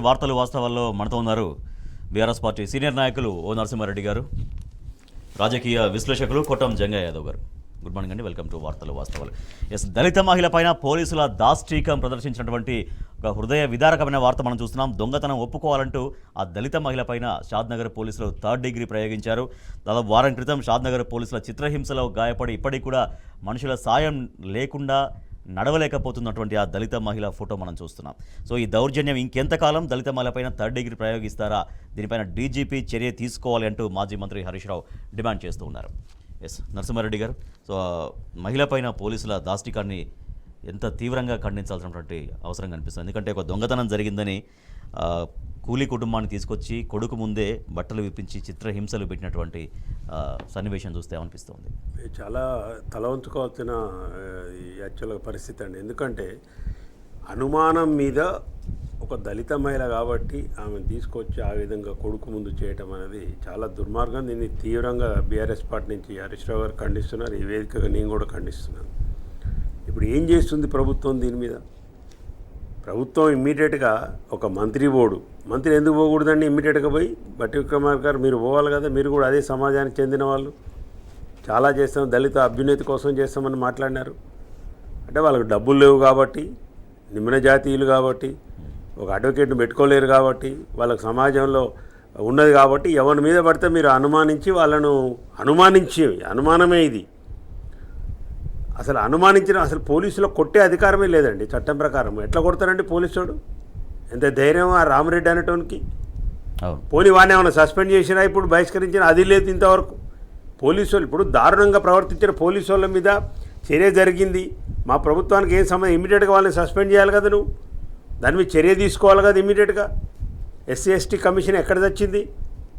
వార్తలు వాస్తవాల్లో మనతో ఉన్నారు బీఆర్ఎస్ పార్టీ సీనియర్ నాయకులు ఓ నరసింహారెడ్డి గారు, రాజకీయ విశ్లేషకులు కొట్టం జంగయ్య యాదవ్ గారు. గుడ్ మార్నింగ్ అండి, వెల్కమ్ టు వార్తలు వాస్తవాలు. ఎస్, దళిత మహిళపైన పోలీసుల దాష్టీకం ప్రదర్శించినటువంటి ఒక హృదయ విదారకమైన వార్త మనం చూస్తున్నాం. దొంగతనం ఒప్పుకోవాలంటూ ఆ దళిత మహిళపైన షాద్నగర్ పోలీసులు 3rd డిగ్రీ ప్రయోగించారు. దాదాపు వారం క్రితం షాద్నగర్ పోలీసుల చిత్రహింసలో గాయపడి ఇప్పటికి కూడా మనుషుల సాయం లేకుండా నడవలేకపోతున్నటువంటి ఆ దళిత మహిళ ఫోటో మనం చూస్తున్నాం. సో ఈ దౌర్జన్యం ఇంకెంతకాలం? దళిత మహిళపైన 3rd డిగ్రీ ప్రయోగిస్తారా? దీనిపైన డీజీపీ చర్య తీసుకోవాలి అంటూ మాజీ మంత్రి హరీష్ రావు డిమాండ్ చేస్తూ ఉన్నారు. ఎస్, నరసింహారెడ్డి గారు, సో మహిళపైన పోలీసుల దాష్టికాన్ని ఎంత తీవ్రంగా ఖండించాల్సినటువంటి అవసరం కనిపిస్తుంది. ఎందుకంటే ఒక దొంగతనం జరిగిందని కూలీ కుటుంబాన్ని తీసుకొచ్చి కొడుకు ముందే బట్టలు విప్పించి చిత్రహింసలు పెట్టినటువంటి సన్నివేశం చూస్తే ఏమనిపిస్తుంది? చాలా తల వంచుకోవాల్సిన యాక్చువల్గా పరిస్థితి అండి. ఎందుకంటే అనుమానం మీద ఒక దళిత మహిళ కాబట్టి ఆమెను తీసుకొచ్చి ఆ విధంగా కొడుకు ముందు చేయటం అనేది చాలా దుర్మార్గం. దీన్ని తీవ్రంగా బీఆర్ఎస్ పార్టీ నుంచి హరీష్ రావు గారు ఖండిస్తున్నారు. ఈ వేదికగా నేను కూడా ఖండిస్తున్నాను. ఇప్పుడు ఏం చేస్తుంది ప్రభుత్వం దీని మీద? ప్రభుత్వం ఇమ్మీడియట్గా ఒక మంత్రి ఎందుకు పోకూడదండి? ఇమ్మీడియట్గా పోయి బట్టి విక్రమార్క గారు మీరు పోవాలి కదా, మీరు కూడా అదే సమాజానికి చెందిన వాళ్ళు, చాలా చేస్తాం, దళిత అభ్యున్నతి కోసం చేస్తామని మాట్లాడినారు. అంటే వాళ్ళకి డబ్బులు లేవు కాబట్టి, నిమ్న జాతీయులు కాబట్టి, ఒక అడ్వకేట్ని పెట్టుకోలేరు కాబట్టి, వాళ్ళకి సమాజంలో ఉన్నది కాబట్టి ఎవరి మీద పడితే మీరు అనుమానించి వాళ్ళను అనుమానమే ఇది. అసలు పోలీసులో కొట్టే అధికారమే లేదండి చట్టం ప్రకారం. ఎట్లా కొడతారండి పోలీసుడు? ఎంత ధైర్యం ఆ రామరెడ్డి అనేటోనికి? పోనీ వాడిని ఏమైనా సస్పెండ్ చేసినా, ఇప్పుడు బహిష్కరించిన, అది లేదు ఇంతవరకు. పోలీసు వాళ్ళు ఇప్పుడు దారుణంగా ప్రవర్తించిన పోలీసు వాళ్ళ మీద చర్య జరిగింది. మా ప్రభుత్వానికి ఏం సంబంధం? ఇమీడియట్గా వాళ్ళని సస్పెండ్ చేయాలి కదా, నువ్వు దాని మీద చర్య తీసుకోవాలి కదా ఇమీడియట్గా. ఎస్సీ ఎస్టీ కమిషన్ ఎక్కడ తెచ్చింది?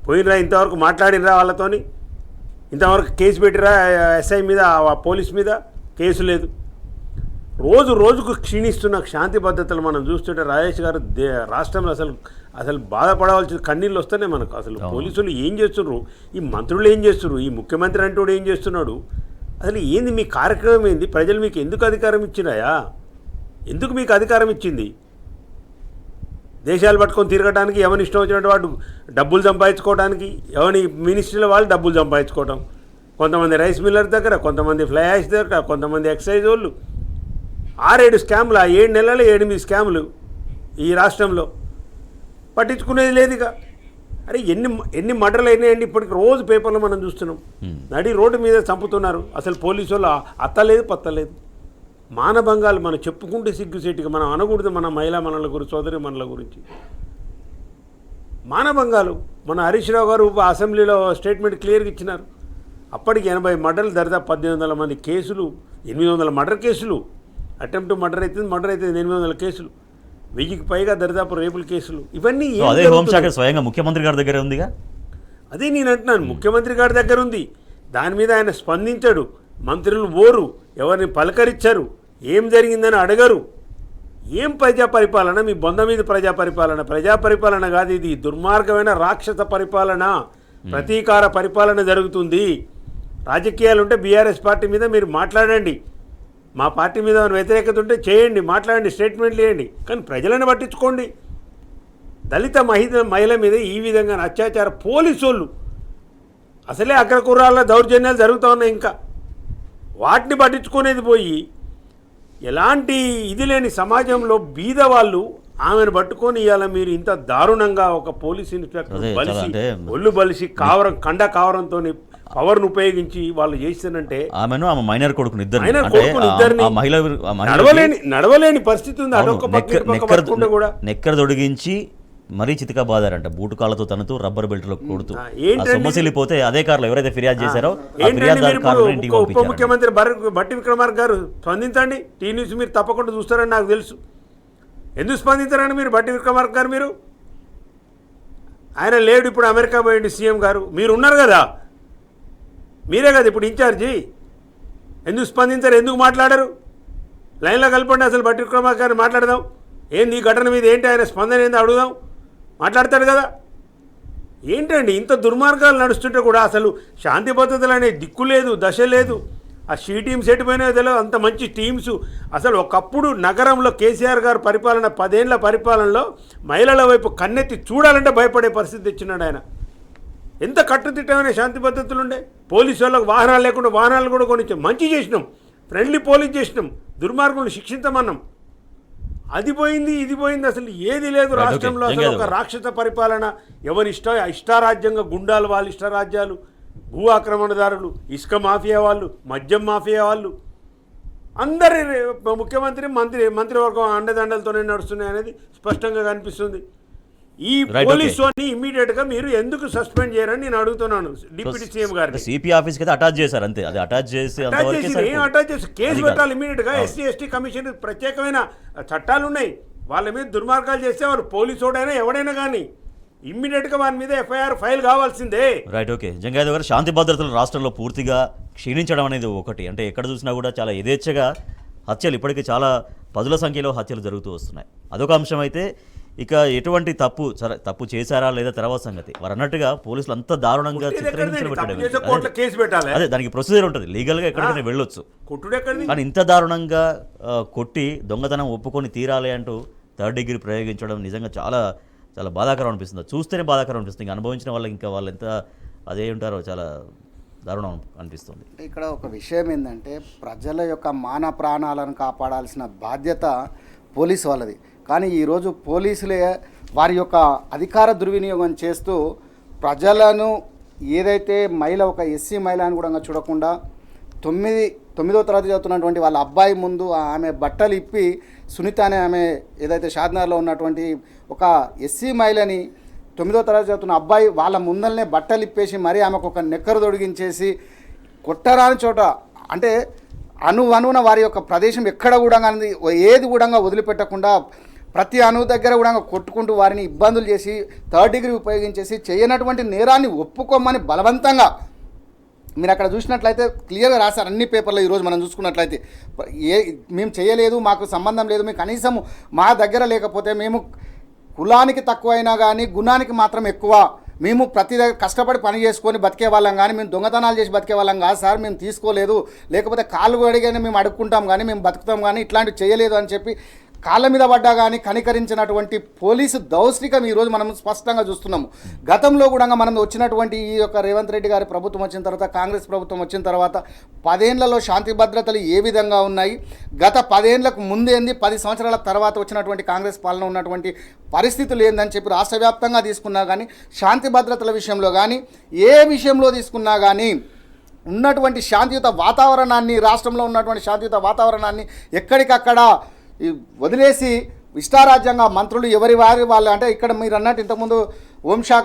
పోయినరా? ఇంతవరకు మాట్లాడినరా వాళ్ళతోని? ఇంతవరకు కేసు పెట్టిరా ఎస్ఐ మీద, పోలీస్ మీద కేసు లేదు. రోజుకు క్షీణిస్తున్న శాంతి భద్రతలు మనం చూస్తుంటే రాజేష్ గారు రాష్ట్రంలో అసలు బాధపడవలసిన కన్నీళ్ళు వస్తున్నాయి మనకు. అసలు పోలీసులు ఏం చేస్తున్నారు? ఈ మంత్రులు ఏం చేస్తున్నారు? ఈ ముఖ్యమంత్రి అంటూ ఏం చేస్తున్నాడు? అసలు ఏంది మీ కార్యక్రమం? ఏంది? ప్రజలు మీకు ఎందుకు అధికారం ఇచ్చినాయా? ఎందుకు మీకు అధికారం ఇచ్చింది? దేశాలు పట్టుకొని తిరగడానికి, ఎవరిని ఇష్టం వచ్చినట్టు వాడు డబ్బులు సంపాదించుకోవడానికి, ఎవరి మినిస్ట్రీల వాళ్ళు డబ్బులు సంపాదించుకోవడం, కొంతమంది రైస్ మిల్లర్ దగ్గర, కొంతమంది ఫ్లై యాష్ దగ్గర, కొంతమంది ఎక్సైజ్ వాళ్ళు. 6-7 స్కాములు, ఆ 7 నెలలు 8 స్కాములు ఈ రాష్ట్రంలో. పట్టించుకునేది లేదు ఇక. అరే ఎన్ని మర్డర్లు అయినాయండి ఇప్పటికి? రోజు పేపర్లో మనం చూస్తున్నాం. నడి రోడ్డు మీద చంపుతున్నారు. అసలు పోలీసు వాళ్ళు అత్తలేదు పత్తలేదు. మానభంగాలు మనం చెప్పుకుంటే సిగ్గుసేటిగా మనం అనకూడదు. మన మహిళా మనల గురించి, సోదరి మనల గురించి మానభంగాలు. మన హరీష్ రావు గారు అసెంబ్లీలో స్టేట్మెంట్ క్లియర్గా ఇచ్చినారు. అప్పటికి 80 మర్డర్లు, దరిదాపు 1800 మంది కేసులు, 800 మర్డర్ కేసులు. అటెంప్ట్ మర్డర్ అయితే 800 కేసులు, 1000కి పైగా దరిదాపు రేపుల కేసులు. ఇవన్నీ హోంశాఖ స్వయంగా ముఖ్యమంత్రి గారి దగ్గర ఉందిగా. అదే నేను అంటున్నాను, ముఖ్యమంత్రి గారి దగ్గర ఉంది. దాని మీద ఆయన స్పందించాడు. మంత్రులు ఓరు, ఎవరిని పలకరించారు, ఏం జరిగిందని అడగరు. ఏం ప్రజాపరిపాలన? మీ బొంద మీద ప్రజాపరిపాలన కాదు ఇది. దుర్మార్గమైన రాక్షస పరిపాలన, ప్రతీకార పరిపాలన జరుగుతుంది. రాజకీయాలు ఉంటే బీఆర్ఎస్ పార్టీ మీద మీరు మాట్లాడండి, మా పార్టీ మీద వ్యతిరేకత ఉంటే చేయండి, మాట్లాడండి, స్టేట్మెంట్లు చేయండి, కానీ ప్రజలను పట్టించుకోండి. దళిత మహిళ మీద ఈ విధంగా అత్యాచార పోలీసు వాళ్ళు, అసలే అగ్రకుర్రాల దౌర్జన్యాలు జరుగుతూ ఉన్నాయి. ఇంకా వాటిని పట్టించుకునేది పోయి, ఎలాంటి ఇది లేని సమాజంలో బీద వాళ్ళు ఆమెను పట్టుకొని ఇవాళ మీరు ఇంత దారుణంగా ఒక పోలీస్ ఇన్స్పెక్టర్ ఒళ్ళు బలిసి కావరంతో పవర్ను ఉపయోగించి వాళ్ళు చేస్తానంటే, ఆమె మైనర్ కొడుకుని నడవలేని పరిస్థితి ఉంది. అదొక కూడా నెక్కర దొడిగించి మరీ చితకా బాధారంట, బూటు కాళ్ళతో తనతో రబ్బర్ బెల్ట్లో కొడుతూ. సొమ్మసిల్లిపోతే అదే కార్లో ఎవరైతే ఫిర్యాదు చేశారో ఉప ముఖ్యమంత్రి బట్టి విక్రమార్క గారు స్పందించండి. టీ న్యూస్ మీరు తప్పకుండా చూస్తారని నాకు తెలుసు. ఎందుకు స్పందించారని మీరు బట్టి విక్రమార్క గారు? మీరు ఆయన లేడు, ఇప్పుడు అమెరికా పోయింది సీఎం గారు, మీరు ఉన్నారు కదా, మీరే కదా ఇప్పుడు ఇన్ఛార్జి. ఎందుకు స్పందించారు? ఎందుకు మాట్లాడరు? లైన్లో కలపండి. అసలు బట్టి విక్రమార్క గారిని మాట్లాడదాం. ఏంది ఈ ఘటన మీద ఏంటి ఆయన స్పందన ఏంది అడుగుదాం. మాట్లాడతాడు కదా. ఏంటండి ఇంత దుర్మార్గాలు నడుస్తుంటే కూడా అసలు శాంతి భద్రతలు అనే దిక్కు లేదు, దశ లేదు. ఆ షీ టీమ్స్ ఎటుపోయినాయో తెలియదు. అంత మంచి టీమ్స్. అసలు ఒకప్పుడు నగరంలో కేసీఆర్ గారు పరిపాలన 10 ఏళ్ల పరిపాలనలో మహిళల వైపు కన్నెత్తి చూడాలంటే భయపడే పరిస్థితి తెచ్చినాడు ఆయన. ఎంత కట్టుదిట్టమైన శాంతి భద్రతలు ఉండే. పోలీసు వాళ్ళకు వాహనాలు లేకుండా వాహనాలు కూడా కొనిచ్చాం. మంచి చేసినాం, ఫ్రెండ్లీ పోలీస్ చేసినాం, దుర్మార్గులను శిక్షించమన్నాం. అది పోయింది, ఇది పోయింది, అసలు ఏది లేదు రాష్ట్రంలో. అసలు ఒక రాక్షస పరిపాలన. ఎవరి ఇష్టారాజ్యంగా గుండాలు, వాళ్ళ ఇష్టరాజ్యాలు, భూ ఆక్రమణదారులు, ఇసుక మాఫియా వాళ్ళు, మద్యం మాఫియా వాళ్ళు, అందరి ముఖ్యమంత్రి మంత్రివర్గం అండదండలతోనే నడుస్తున్నాయి అనేది స్పష్టంగా కనిపిస్తుంది. ఈ పోలీసు అని ఇమ్మీడియట్ గా మీరు ఎందుకు సస్పెండ్ చేయరని నేను అడుగుతున్నాను డిప్యూటీ సీఎం గారు. సిపి ఆఫీస్ కి అటాచ్ చేశారు అంతే. అది అటాచ్ చేసి అటాచ్ చేసి కేసు పెట్టాలి ఇమ్మీడియట్ గా. ఎస్సీ ఎస్టీ కమిషన్ ప్రత్యేకమైన చట్టాలు ఉన్నాయి. వాళ్ళ మీద దుర్మార్గాలు చేస్తే వారు పోలీసు వాడైనా ఎవడైనా కానీ ఇమ్మీడియట్ గా వారి మీద ఎఫ్ఐఆర్ ఫైల్ కావాల్సిందే. Right, okay. జంగాయదవ్ గారు, శాంతి భద్రతలు రాష్ట్రంలో పూర్తిగా క్షీణించడం అనేది ఒకటి. అంటే ఎక్కడ చూసినా కూడా చాలా యథేచ్ఛగా హత్యలు, ఇప్పటికీ చాలా పదుల సంఖ్యలో హత్యలు జరుగుతూ వస్తున్నాయి. అదొక అంశం అయితే, ఇక ఎటువంటి తప్పు చేశారా లేదా తర్వాత సంగతి. వారు అన్నట్టుగా పోలీసులు అంత దారుణంగా చిత్రహింసలు పెట్టడం, అదే దానికి ప్రొసీజర్ ఉంటుంది, లీగల్గా ఎక్కడికైనా వెళ్ళొచ్చు. కానీ ఇంత దారుణంగా కొట్టి దొంగతనం ఒప్పుకొని తీరాలి అంటూ 3rd డిగ్రీ ప్రయోగించడం నిజంగా చాలా చాలా బాధాకరం అనిపిస్తుంది. చూస్తేనే బాధాకరం అనిపిస్తుంది. ఇంకా అనుభవించిన వాళ్ళకి ఇంకా వాళ్ళు ఎంత అదే ఉంటారో చాలా దారుణం అనిపిస్తుంది. ఇక్కడ ఒక విషయం ఏంటంటే, ప్రజల యొక్క మాన ప్రాణాలను కాపాడాల్సిన బాధ్యత పోలీసు వాళ్ళది. కానీ ఈరోజు పోలీసులే వారి యొక్క అధికార దుర్వినియోగం చేస్తూ ప్రజలను ఏదైతే మహిళ, ఒక ఎస్సీ మహిళ అని కూడా చూడకుండా 9వ తరగతి చదువుతున్నటువంటి వాళ్ళ అబ్బాయి ముందు ఆమె బట్టలు ఇప్పి, సునీత అనే ఆమె ఏదైతే షాద్నగర్లో ఉన్నటువంటి ఒక ఎస్సీ మహిళని 9వ తరగతి చదువుతున్న అబ్బాయి వాళ్ళ ముందరనే బట్టలు ఇప్పేసి మరీ ఆమెకు ఒక నెక్కరు తొడిగించేసి కొట్టరాని చోట, అంటే అణువున వారి యొక్క ప్రదేశం ఎక్కడ కూడా ఏది కూడా వదిలిపెట్టకుండా ప్రతి అణువు దగ్గర కూడా కొట్టుకుంటూ వారిని ఇబ్బందులు చేసి 3rd డిగ్రీ ఉపయోగించేసి చేయనటువంటి నేరాన్ని ఒప్పుకోమని బలవంతంగా, మీరు అక్కడ చూసినట్లయితే క్లియర్గా రాశారు అన్ని పేపర్లో. ఈరోజు మనం చూసుకున్నట్లయితే మేము చేయలేదు, మాకు సంబంధం లేదు, మేము కనీసం మా దగ్గర లేకపోతే మేము కులానికి తక్కువైనా కానీ గుణానికి మాత్రం ఎక్కువ, మేము ప్రతి దగ్గర కష్టపడి పని చేసుకొని బతికే వాళ్ళం కానీ మేము దొంగతనాలు చేసి బతికే వాళ్ళం కాదు సార్, మేము తీసుకోలేదు, లేకపోతే కాళ్ళు అడిగానే మేము అడుక్కుంటాం కానీ మేము బతుకుతాం కానీ ఇట్లాంటివి చేయలేదు అని చెప్పి కాళ్ళ మీద పడ్డా కానీ కనికరించినటువంటి పోలీసు దౌష్టికం ఈరోజు మనం స్పష్టంగా చూస్తున్నాము. గతంలో కూడా మనం వచ్చినటువంటి ఈ యొక్క రేవంత్ రెడ్డి గారి ప్రభుత్వం వచ్చిన తర్వాత, కాంగ్రెస్ ప్రభుత్వం వచ్చిన తర్వాత 10 ఏళ్లలో శాంతి భద్రతలు ఏ విధంగా ఉన్నాయి, గత 10 ఏళ్లకు ముందేంది, 10 సంవత్సరాల తర్వాత వచ్చినటువంటి కాంగ్రెస్ పాలన ఉన్నటువంటి పరిస్థితులు ఏందని చెప్పి రాష్ట్ర వ్యాప్తంగా తీసుకున్నా కానీ, శాంతి భద్రతల విషయంలో కానీ ఏ విషయంలో తీసుకున్నా కానీ ఉన్నటువంటి శాంతియుత వాతావరణాన్ని, రాష్ట్రంలో ఉన్నటువంటి శాంతియుత వాతావరణాన్ని ఎక్కడికక్కడ వదిలేసి ఇష్టారాజ్యంగా మంత్రులు ఎవరి వాళ్ళు, అంటే ఇక్కడ మీరు అన్నట్టు ఇంతకుముందు హోంశాఖ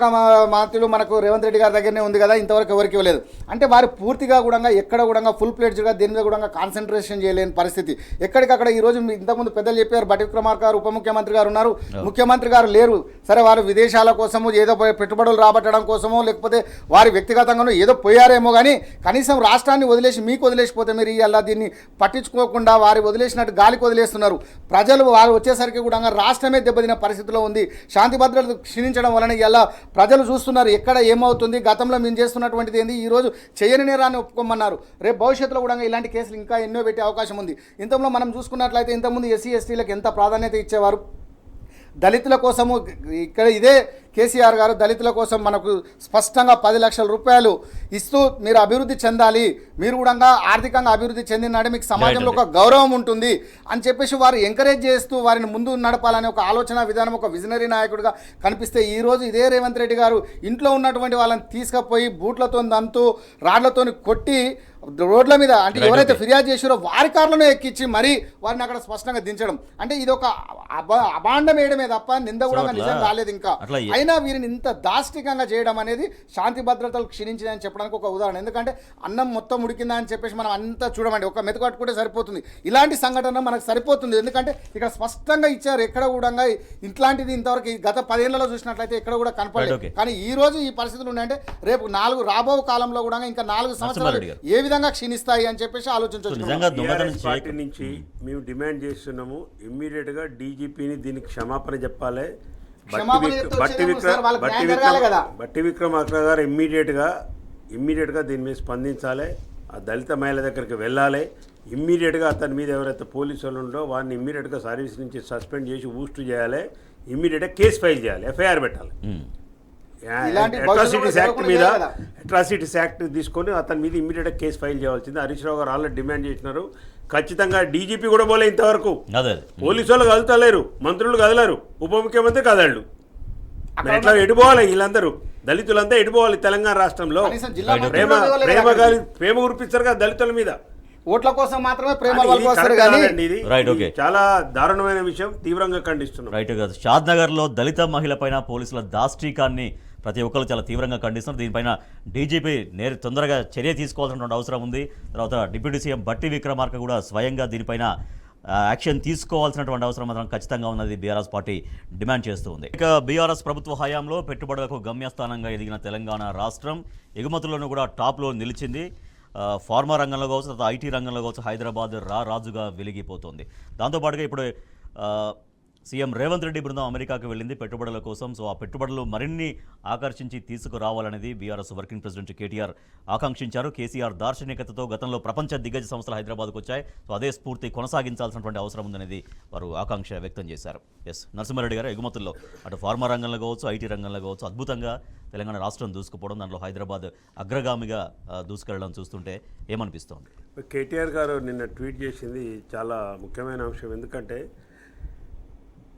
మంత్రులు మనకు రేవంత్ రెడ్డి గారి దగ్గరనే ఉంది కదా, ఇంతవరకు ఎవరికి ఇవ్వలేదు అంటే వారు పూర్తిగా కూడా ఎక్కడ కూడా ఫుల్ ప్లేడ్జ్గా దీని మీద కూడా కాన్సన్ట్రేషన్ చేయలేని పరిస్థితి. ఎక్కడికక్కడ ఈరోజు ఇంతకుముందు పెద్దలు చెప్పారు, బట్టి విక్రమార్క గారు ఉప ముఖ్యమంత్రి గారు ఉన్నారు, ముఖ్యమంత్రి గారు లేరు. సరే, వారు విదేశాల కోసము ఏదో పెట్టుబడులు రాబట్టడం కోసమో లేకపోతే వారి వ్యక్తిగతంగానో ఏదో పోయారేమో, కానీ కనీసం రాష్ట్రాన్ని వదిలేసి మీకు వదిలేసిపోతే మీరు ఇలా దీన్ని పట్టించుకోకుండా వారి వదిలేసినట్టు గాలికి వదిలేస్తున్నారు. ప్రజలు వారు వచ్చేసరికి కూడా రాష్ట్రమే దెబ్బతిన పరిస్థితిలో ఉంది. శాంతి భద్రతలు క్షీణించడం వలన ఇలా ప్రజలు చూస్తున్నారు ఎక్కడ ఏమవుతుంది, గతంలో మేము చేస్తున్నటువంటిది ఏంది, ఈరోజు చేయని నేరాన్ని ఒప్పుకోమన్నారు, రేపు భవిష్యత్తులో కూడా ఇలాంటి కేసులు ఇంకా ఎన్నో పెట్టే అవకాశం ఉంది. ఇంతలో మనం చూసుకున్నట్లయితే ఇంతకుముందు ఎస్సీ ఎస్టీలకు ఎంత ప్రాధాన్యత ఇచ్చేవారు, దళితుల కోసము ఇక్కడ ఇదే కేసీఆర్ గారు దళితుల కోసం మనకు స్పష్టంగా 10 లక్షల రూపాయలు ఇస్తూ మీరు అభివృద్ధి చెందాలి, మీరు కూడా ఆర్థికంగా అభివృద్ధి చెందినాడే మీకు సమాజంలో ఒక గౌరవం ఉంటుంది అని చెప్పేసి వారు ఎంకరేజ్ చేస్తూ వారిని ముందు నడపాలనే ఒక ఆలోచన విధానం, ఒక విజనరీ నాయకుడిగా కనిపిస్తే, ఈరోజు ఇదే రేవంత్ రెడ్డి గారు ఇంట్లో ఉన్నటువంటి వాళ్ళని తీసుకుపోయి బూట్లతో దంతూ రాళ్లతో కొట్టి రోడ్ల మీద, అంటే ఎవరైతే ఫిర్యాదు చేసారో వారి కార్లను ఎక్కించి మరీ వారిని అక్కడ స్పష్టంగా దించడం, అంటే ఇది ఒక అభాండం వేయడమే తప్ప నింద కూడా నిజం రాలేదు. ఇంకా అయినా వీరిని ఇంత దాష్టికంగా చేయడం అనేది శాంతి భద్రతలు క్షీణించిందని చెప్పడానికి ఒక ఉదాహరణ. ఎందుకంటే అన్నం మొత్తం ఉడికిందా అని చెప్పేసి మనం అంతా చూడమండి, ఒక మెతుకు కట్టుకుంటే సరిపోతుంది, ఇలాంటి సంఘటన మనకు సరిపోతుంది. ఎందుకంటే ఇక్కడ స్పష్టంగా ఇచ్చారు, ఎక్కడ కూడా ఇట్లాంటిది ఇంతవరకు గత 10 ఏళ్లలో చూసినట్లయితే ఎక్కడ కూడా కనపడలేదు. కానీ ఈ రోజు ఈ పరిస్థితులు ఉన్నాయంటే రేపు రాబో కాలంలో కూడా ఇంకా 4 సంవత్సరాలు ఏ విధంగా క్షీణిస్తాయి అని చెప్పేసి ఆలోచించవచ్చు. పార్టీ నుంచి మేము డిమాండ్ చేస్తున్నాము, ఇమ్మీడియట్ గా డీజీపీని దీనికి క్షమాపణ చెప్పాలి. బట్టి విక్రమార్క గారు ఇమ్మీడియట్ గా దీని మీద స్పందించాలి. ఆ దళిత మహిళ దగ్గరికి వెళ్ళాలి, ఇమ్మీడియట్గా అతని మీద ఎవరైతే పోలీసు వాళ్ళు ఉండో వారిని ఇమ్మీడియట్గా సర్వీస్ నుంచి సస్పెండ్ చేసి ఊస్ట్ చేయాలి, ఇమ్మీడియట్గా కేసు ఫైల్ చేయాలి, ఎఫ్ఐఆర్ పెట్టాలి. ఇలాంటి అట్రాసిటీస్ యాక్ట్ భవిష్యత్తులో మీద జరగదు కదా. అట్రాసిటీస్ యాక్ట్ తీసుకొని అతని మీద ఇమ్మీడియట్గా కేసు ఫైల్ చేయాల్సింది. హరీష్ రావు గారు ఆల్రెడీ డిమాండ్ చేసినారు. ఖచ్చితంగా డీజీపీ కూడా పోలే ఇంతవరకు. అదే పోలీసు వాళ్ళు కదులుతలేరు, మంత్రులు కదలరు, ఉప ముఖ్యమంత్రి కదలడు. మరి ఎట్లా ఎడిపోవాలి వీళ్ళందరూ? దళితులంతా ఎడిపోవాలి తెలంగాణ రాష్ట్రంలో. కనీసం జిల్లా Right. మంత్రులు ప్రేమ కూడా ఇవ్వలేదు ప్రేమ అక్కడికి. గాలి ప్రేమ కురిపిస్తారు కదా దళితుల మీద. ఓట్ల కోసం మాత్రమే ప్రేమ ఇది వాళ్ళకి వస్తారు కరెక్ట్ కానీ కాదండి ఇది. Right, ఇది okay. చాలా దారుణమైన విషయం, తీవ్రంగా ఖండిస్తున్నాం. రైట్ కాదు. షాద్ నగర్లో దళిత మహిళపైన పోలీసుల దాష్టీకాన్ని ప్రతి ఒక్కరు చాలా తీవ్రంగా ఖండిస్తున్నారు. దీనిపైన డీజీపీ తొందరగా చర్య తీసుకోవాల్సినటువంటి అవసరం ఉంది. తర్వాత డిప్యూటీ సీఎం బట్టి విక్రమార్క కూడా స్వయంగా దీనిపైన యాక్షన్ తీసుకోవాల్సినటువంటి అవసరం మాత్రం ఖచ్చితంగా ఉన్నది బీఆర్ఎస్ పార్టీ డిమాండ్ చేస్తూ ఉంది. ఇక బీఆర్ఎస్ ప్రభుత్వ హయాంలో పెట్టుబడులకు గమ్యస్థానంగా ఎదిగిన తెలంగాణ రాష్ట్రం ఎగుమతులను కూడా టాప్లో నిలిచింది. ఫార్మా రంగంలో కావచ్చు, తర్వాత ఐటీ రంగంలో కావచ్చు, హైదరాబాద్ రాజుగా వెలిగిపోతుంది. దాంతోపాటుగా ఇప్పుడు సీఎం రేవంత్ రెడ్డి బృందం అమెరికాకు వెళ్ళింది పెట్టుబడుల కోసం. సో ఆ పెట్టుబడులు మరిన్ని ఆకర్షించి తీసుకురావాలనేది బీఆర్ఎస్ వర్కింగ్ ప్రెసిడెంట్ కేటీఆర్ ఆకాంక్షించారు. కేసీఆర్ దార్శనికతతో గతంలో ప్రపంచ దిగ్గజ సంస్థలు హైదరాబాద్కు వచ్చాయి. సో అదే స్ఫూర్తి కొనసాగించాల్సినటువంటి అవసరం ఉందనేది వారు ఆకాంక్ష వ్యక్తం చేశారు. ఎస్ నరసింహారెడ్డి గారు, ఎగుమతుల్లో అటు ఫార్మా రంగంలో కావచ్చు, ఐటీ రంగంలో కావచ్చు అద్భుతంగా తెలంగాణ రాష్ట్రం దూసుకుపోవడం, దాంట్లో హైదరాబాద్ అగ్రగామిగా దూసుకెళ్లడం చూస్తుంటే ఏమనిపిస్తోంది? కేటీఆర్ గారు నిన్న ట్వీట్ చేసింది చాలా ముఖ్యమైన అంశం. ఎందుకంటే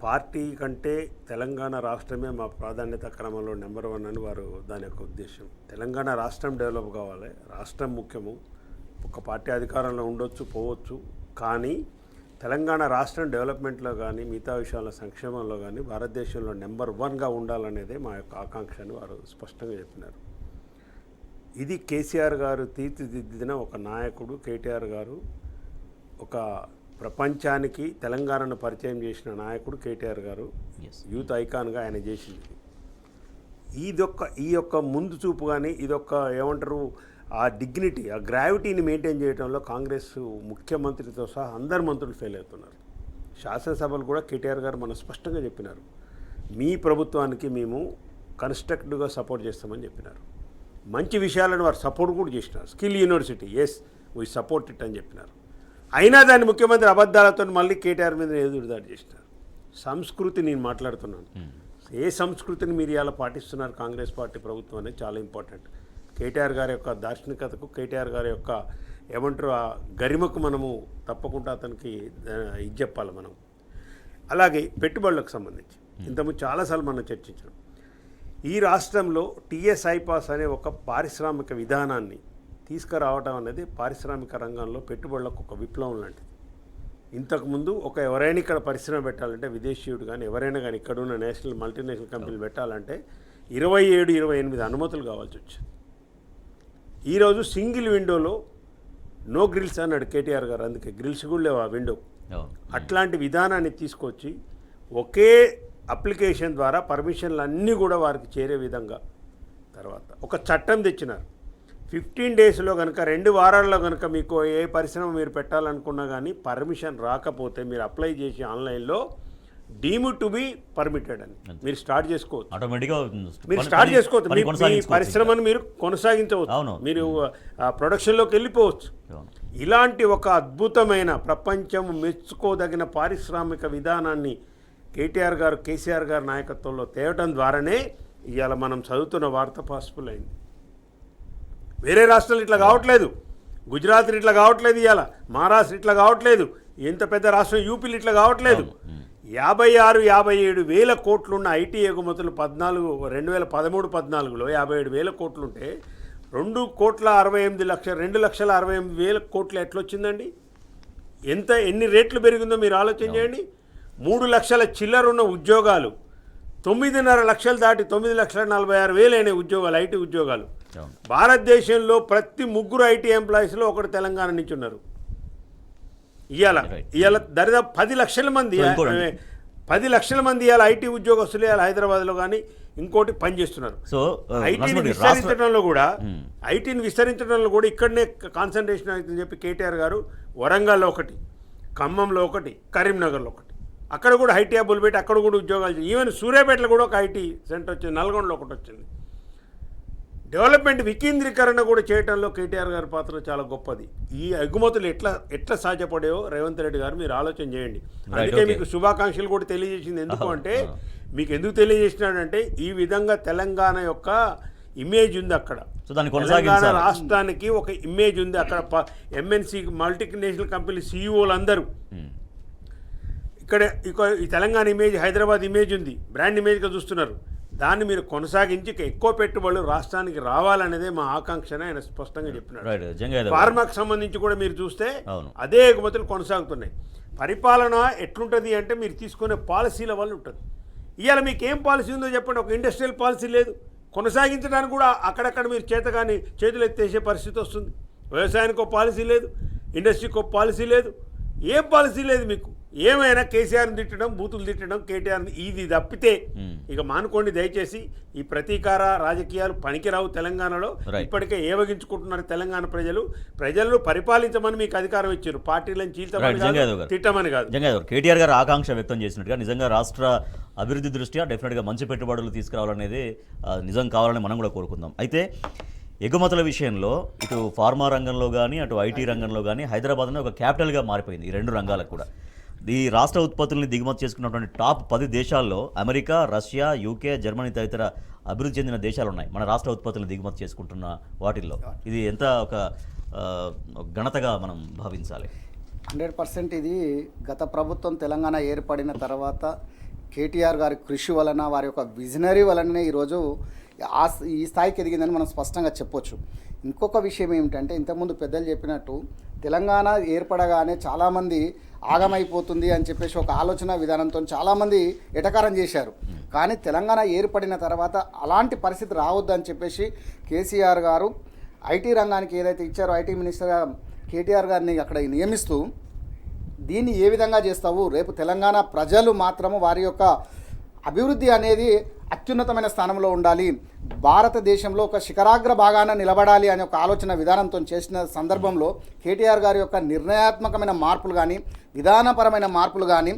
పార్టీ కంటే తెలంగాణ రాష్ట్రమే మా ప్రాధాన్యత క్రమంలో నెంబర్ 1 అని వారు దాని యొక్క ఉద్దేశం. తెలంగాణ రాష్ట్రం డెవలప్ కావాలి, రాష్ట్రం ముఖ్యము. ఒక పార్టీ అధికారంలో ఉండొచ్చు పోవచ్చు, కానీ తెలంగాణ రాష్ట్రం డెవలప్మెంట్లో కానీ మిగతా విషయాల సంక్షేమంలో కానీ భారతదేశంలో నెంబర్ 1గా ఉండాలనేదే మా యొక్క ఆకాంక్ష అని వారు స్పష్టంగా చెప్పినారు. ఇది కేసీఆర్ గారు తీర్చిదిద్దిన ఒక నాయకుడు. కేటీఆర్ గారు ఒక ప్రపంచానికి తెలంగాణను పరిచయం చేసిన నాయకుడు కేటీఆర్ గారు. యూత్ ఐకాన్గా ఆయన చేసింది. ఈ యొక్క ముందు చూపు కానీ ఇదొక ఏమంటారు ఆ డిగ్నిటీ, ఆ గ్రావిటీని మెయింటైన్ చేయడంలో కాంగ్రెస్ ముఖ్యమంత్రితో సహా అందరు మంత్రులు ఫెయిల్ అవుతున్నారు. శాసనసభలు కూడా కేటీఆర్ గారు మనం స్పష్టంగా చెప్పినారు, మీ ప్రభుత్వానికి మేము కన్స్ట్రక్టివ్గా సపోర్ట్ చేస్తామని చెప్పినారు. మంచి విషయాలను వారు సపోర్ట్ కూడా చేసినారు. Skill university, yes we support it అని చెప్పినారు. అయినా దాన్ని ముఖ్యమంత్రి అబద్ధాలతో మళ్ళీ కేటీఆర్ మీద ఎదురుదాడి చేసినారు. సంస్కృతి నేను మాట్లాడుతున్నాను. ఏ సంస్కృతిని మీరు ఇలా పాటిస్తున్నారు కాంగ్రెస్ పార్టీ ప్రభుత్వం అనేది చాలా ఇంపార్టెంట్. కేటీఆర్ గారి యొక్క దార్శనికతకు, కేటీఆర్ గారి యొక్క ఏమంటారు ఆ గరిమకు మనము తప్పకుండా అతనికి ఇది చెప్పాలి మనం. అలాగే పెట్టుబడులకు సంబంధించి ఇంతకుముందు చాలాసార్లు మనం చర్చించాం. ఈ రాష్ట్రంలో టీఎస్ ఐపాస్ అనే ఒక పారిశ్రామిక విధానాన్ని తీసుకురావడం అనేది పారిశ్రామిక రంగంలో పెట్టుబడులకు ఒక విప్లవం లాంటిది. ఇంతకుముందు ఎవరైనా ఇక్కడ పరిశ్రమ పెట్టాలంటే విదేశీయుడు కానీ ఎవరైనా కానీ ఇక్కడ ఉన్న నేషనల్ మల్టీనేషనల్ కంపెనీలు పెట్టాలంటే 27-28 అనుమతులు కావాల్సి వచ్చింది. ఈరోజు సింగిల్ విండోలో నో గ్రిల్స్ అన్నాడు కేటీఆర్ గారు, అందుకే గ్రిల్స్ కూడా లేవు ఆ విండో. అట్లాంటి విధానాన్ని తీసుకొచ్చి ఒకే అప్లికేషన్ ద్వారా పర్మిషన్లు అన్నీ కూడా వారికి చేరే విధంగా తర్వాత ఒక చట్టం తెచ్చినారు. 15 డేస్లో కనుక 2 వారాల్లో కనుక మీకు ఏ పరిశ్రమ మీరు పెట్టాలనుకున్నా కానీ పర్మిషన్ రాకపోతే మీరు అప్లై చేసి ఆన్లైన్లో డీమ్డ్ టు బి పర్మిటెడ్ అని మీరు స్టార్ట్ చేసుకోవచ్చు. ఆటోమేటిక్గా మీరు స్టార్ట్ చేసుకోవచ్చు, మీ పరిశ్రమను మీరు కొనసాగించవచ్చు, మీరు ప్రొడక్షన్లోకి వెళ్ళిపోవచ్చు. ఇలాంటి ఒక అద్భుతమైన ప్రపంచం మెచ్చుకోదగిన పారిశ్రామిక విధానాన్ని కేటీఆర్ గారు, కేసీఆర్ గారి నాయకత్వంలో తేవటం ద్వారానే ఇవాళ మనం చదువుతున్న వార్త పాసిబుల్ అయింది. వేరే రాష్ట్రాలు ఇట్లా కావట్లేదు, గుజరాత్ ఇట్లా కావట్లేదు, ఇవాళ మహారాష్ట్ర ఇట్లా కావట్లేదు, ఎంత పెద్ద రాష్ట్రం యూపీలు ఇట్లా కావట్లేదు. 56-57 వేల కోట్లున్న ఐటీ ఎగుమతులు 2013-14లో 57 వేల కోట్లుంటే 2,68,00,000 కోట్లు ఎట్లొచ్చిందండి? ఎన్ని రేట్లు పెరిగిందో మీరు ఆలోచన చేయండి. 3 లక్షల చిల్లర ఉన్న ఉద్యోగాలు 9.5 లక్షలు దాటి 9,46,000 అయిన ఉద్యోగాలు, ఐటీ ఉద్యోగాలు. భారతదేశంలో ప్రతి 3 ఐటీ ఎంప్లాయీస్లో ఒకరు తెలంగాణ నుంచి ఉన్నారు. ఇవాళ దరిదాపు 10 లక్షల మంది ఇవాళ ఐటీ ఉద్యోగస్తులు ఇవాళ హైదరాబాద్లో కానీ ఇంకోటి పనిచేస్తున్నారు. సో ఐటీని విస్తరించడంలో కూడా ఇక్కడనే కాన్సన్ట్రేషన్ అవుతుందని చెప్పి కేటీఆర్ గారు వరంగల్లో ఒకటి, ఖమ్మంలో ఒకటి, కరీంనగర్లో ఒకటి, అక్కడ కూడా ఐటీ హబ్బులు పెట్టి అక్కడ కూడా ఉద్యోగాలు. ఈవెన్ సూర్యాపేటలో కూడా ఒక ఐటీ సెంటర్ వచ్చింది, నల్గొండలో ఒకటి వచ్చింది. డెవలప్మెంట్ వికేంద్రీకరణ కూడా చేయడంలో కేటీఆర్ గారి పాత్ర చాలా గొప్పది. ఈ ఎగుమతులు ఎట్లా సాధ్యపడాయో రేవంత్ రెడ్డి గారు మీరు ఆలోచన చేయండి. అందుకే మీకు శుభాకాంక్షలు కూడా తెలియజేసింది. ఎందుకు అంటే మీకు ఎందుకు తెలియజేసినాడంటే ఈ విధంగా తెలంగాణ యొక్క ఇమేజ్ ఉంది అక్కడ. తెలంగాణ రాష్ట్రానికి ఒక ఇమేజ్ ఉంది అక్కడ. ఎంఎన్సి మల్టీనేషనల్ కంపెనీ సీఈఓలు అందరూ ఇక్కడ ఈ తెలంగాణ ఇమేజ్, హైదరాబాద్ ఇమేజ్ ఉంది, బ్రాండ్ ఇమేజ్గా చూస్తున్నారు. దాన్ని మీరు కొనసాగించి ఎక్కువ పెట్టుబడులు రాష్ట్రానికి రావాలనేదే మా ఆకాంక్షనే ఆయన స్పష్టంగా చెప్పినాడు. ఫార్మాకు సంబంధించి కూడా మీరు చూస్తే అదే ఎగుమతులు కొనసాగుతున్నాయి. పరిపాలన ఎట్లుంటుంది అంటే మీరు తీసుకునే పాలసీల వల్ల ఉంటుంది. ఇవాళ మీకు ఏం పాలసీ ఉందో చెప్పండి. ఒక ఇండస్ట్రియల్ పాలసీ లేదు, కొనసాగించడానికి కూడా అక్కడక్కడ మీరు చేతులు ఎత్తేసే పరిస్థితి వస్తుంది. వ్యవసాయానికి ఒక పాలసీ లేదు, ఇండస్ట్రీకి ఒక పాలసీ లేదు, ఏం పాలసీ లేదు మీకు. ఏమైనా కేసీఆర్ని తిట్టడం, బూతులు తిట్టడం, కేటీఆర్ని ఇది తప్పితే ఇక మానుకోండి దయచేసి. ఈ ప్రతీకార రాజకీయాలు పనికిరావు తెలంగాణలో. ఇప్పటికే ఏవగించుకుంటున్నారు తెలంగాణ ప్రజలు పరిపాలించమని మీకు అధికారం ఇచ్చారు, పార్టీలను చీల్చమని తిట్టమని కాదు. కేటీఆర్ గారు ఆకాంక్ష వ్యక్తం చేసినట్టుగా నిజంగా రాష్ట్ర అభివృద్ధి దృష్ట్యా డెఫినెట్గా మంచి పెట్టుబడులు తీసుకురావాలనేది నిజం కావాలని మనం కూడా కోరుకుందాం. అయితే ఎగుమతుల విషయంలో ఇటు ఫార్మా రంగంలో కానీ అటు ఐటీ రంగంలో కానీ హైదరాబాద్ అనేది ఒక క్యాపిటల్గా మారిపోయింది. ఈ రెండు రంగాలకు కూడా ఈ రాష్ట్ర ఉత్పత్తుల్ని దిగుమతి చేసుకున్నటువంటి టాప్ 10 దేశాల్లో అమెరికా, రష్యా, యూకే, జర్మనీ తదితర అభివృద్ధి చెందిన దేశాలు ఉన్నాయి మన రాష్ట్ర ఉత్పత్తులను దిగుమతి చేసుకుంటున్న వాటిల్లో. ఇది ఎంత ఒక ఘనతగా మనం భావించాలి. 100% ఇది గత ప్రభుత్వం తెలంగాణ ఏర్పడిన తర్వాత కేటీఆర్ గారి కృషి వలన, వారి యొక్క విజనరీ వలననే ఈరోజు ఈ స్థాయికి ఎదిగిందని మనం స్పష్టంగా చెప్పొచ్చు. ఇంకొక విషయం ఏమిటంటే ఇంతకుముందు పెద్దలు చెప్పినట్టు తెలంగాణ ఏర్పడగానే చాలామంది ఆగమైపోతుంది అని చెప్పేసి ఒక ఆలోచన విధానంతో చాలామంది ఎటకారం చేశారు. కానీ తెలంగాణ ఏర్పడిన తర్వాత అలాంటి పరిస్థితి రావద్దు అని చెప్పేసి కేసీఆర్ గారు ఐటీ రంగానికి ఏదైతే ఇచ్చారో ఐటీ మినిస్టర్గా కేటీఆర్ గారిని అక్కడ నియమిస్తూ దీన్ని ఏ విధంగా చేస్తావు, రేపు తెలంగాణ ప్రజలు మాత్రము వారి యొక్క అభివృద్ధి అనేది అత్యున్నతమైన స్థానంలో ఉండాలి, భారతదేశంలో ఒక శిఖరాగ్ర భాగాన నిలబడాలి అనే ఒక ఆలోచన విధానంతో చేసిన సందర్భంలో కేటీఆర్ గారి యొక్క నిర్ణయాత్మకమైన మార్పులు కానీ విధానపరమైన మార్పులు కానీ